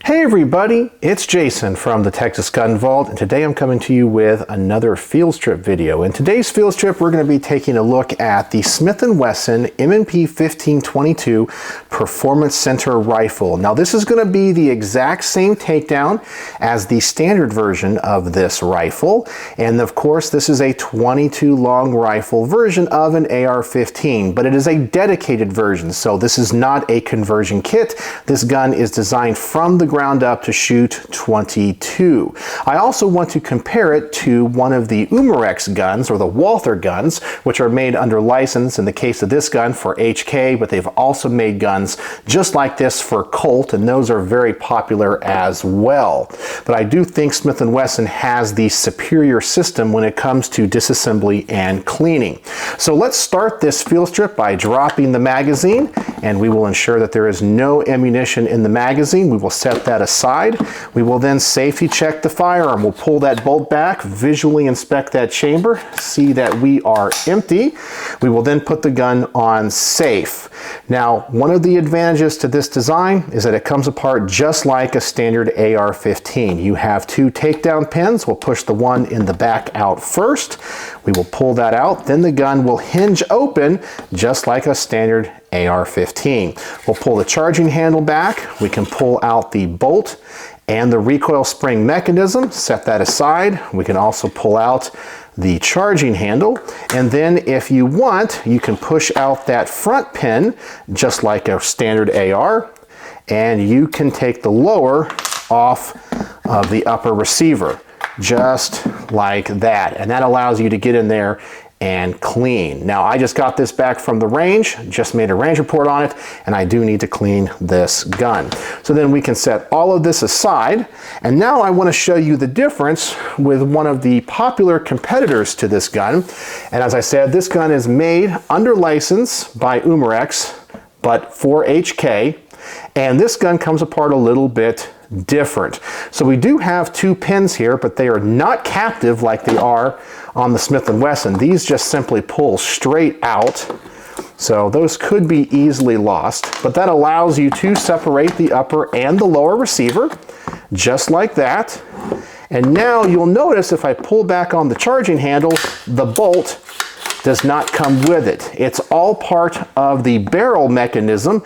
Hey everybody, it's Jason from the Texas Gun Vault, and today I'm coming to you with another field strip video. In today's field strip, we're going to be taking a look at the Smith Wesson M&P 1522 Performance Center Rifle. Now this is going to be the exact same takedown as the standard version of this rifle, and of course this is a 22 long rifle version of an AR-15, but it is a dedicated version, so this is not a conversion kit. This gun is designed from the ground up to shoot 22. I also want to compare it to one of the Umarex guns, or the Walther guns, which are made under license in the case of this gun for HK, but they've also made guns just like this for Colt, and those are very popular as well. But I do think Smith & Wesson has the superior system when it comes to disassembly and cleaning. So let's start this field strip by dropping the magazine, and we will ensure that there is no ammunition in the magazine. We will set that aside. We will then safety check the firearm. We'll pull that bolt back, visually inspect that chamber, see that we are empty. We will then put the gun on safe. Now, one of the advantages to this design is that it comes apart just like a standard AR-15. You have two takedown pins. We'll push the one in the back out first. We will pull that out. Then the gun will hinge open just like a standard AR-15. We'll pull the charging handle back. We can pull out the bolt and the recoil spring mechanism, set that aside. We can also pull out the charging handle, and then if you want, you can push out that front pin just like a standard AR, and you can take the lower off of the upper receiver just like that, and that allows you to get in there and clean. Now I just got this back from the range, just made a range report on it, and I do need to clean this gun. So then we can set all of this aside, and now I want to show you the difference with one of the popular competitors to this gun. And as I said, this gun is made under license by Umarex, but for HK, and this gun comes apart a little bit different. So we do have two pins here, but they are not captive like they are on the Smith & Wesson. These just simply pull straight out. So those could be easily lost, but that allows you to separate the upper and the lower receiver, just like that. And now you'll notice if I pull back on the charging handle, the bolt does not come with it. It's all part of the barrel mechanism,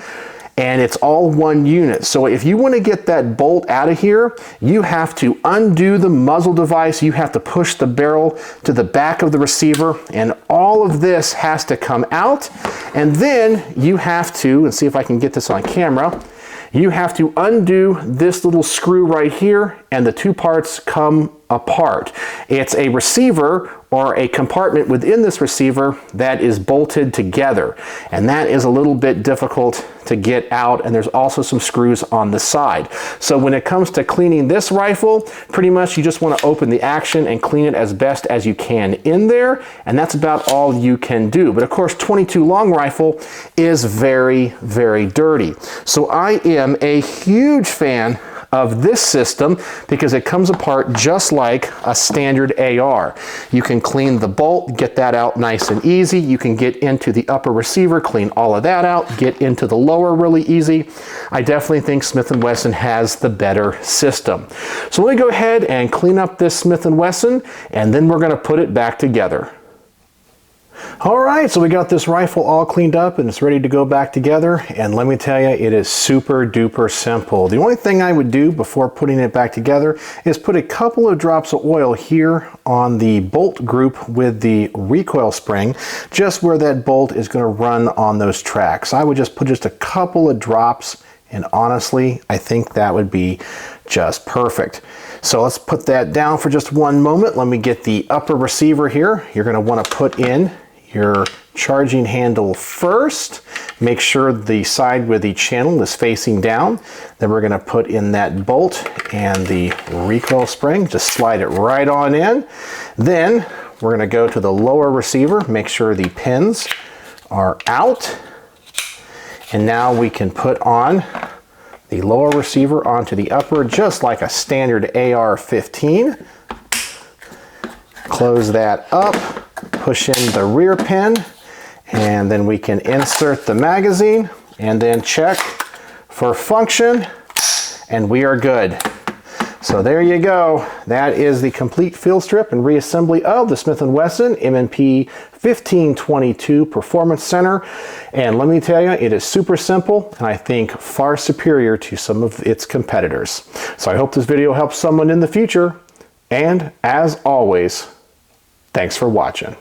and it's all one unit. So if you want to get that bolt out of here, you have to undo the muzzle device, you have to push the barrel to the back of the receiver, and all of this has to come out. And then you have to, and see if I can get this on camera, you have to undo this little screw right here, and the two parts come apart. It's a receiver or a compartment within this receiver that is bolted together, and that is a little bit difficult to get out, and there's also some screws on the side. So when it comes to cleaning this rifle, pretty much you just want to open the action and clean it as best as you can in there, and that's about all you can do. But of course 22 long rifle is very, very dirty. So I am a huge fan of this system because it comes apart just like a standard AR. You can clean the bolt, get that out nice and easy. You can get into the upper receiver, clean all of that out, get into the lower really easy. I definitely think Smith & Wesson has the better system. So let me go ahead and clean up this Smith & Wesson, and then we're gonna put it back together. All right, so we got this rifle all cleaned up and it's ready to go back together, and let me tell you, it is super duper simple. The only thing I would do before putting it back together is put a couple of drops of oil here on the bolt group with the recoil spring, just where that bolt is going to run on those tracks. I would just put just a couple of drops, and honestly, I think that would be just perfect. So let's put that down for just one moment. Let me get the upper receiver here. You're going to want to put in your charging handle first. Make sure the side with the channel is facing down. Then we're going to put in that bolt and the recoil spring. Just slide it right on in. Then we're going to go to the lower receiver. Make sure the pins are out. And now we can put on the lower receiver onto the upper, just like a standard AR-15. Close that up, push in the rear pin, and then we can insert the magazine and then check for function. and we are good. So there you go. That is the complete field strip and reassembly of the Smith & Wesson M&P 1522 Performance Center. And let me tell you, it is super simple and I think far superior to some of its competitors. So I hope this video helps someone in the future. And as always, thanks for watching.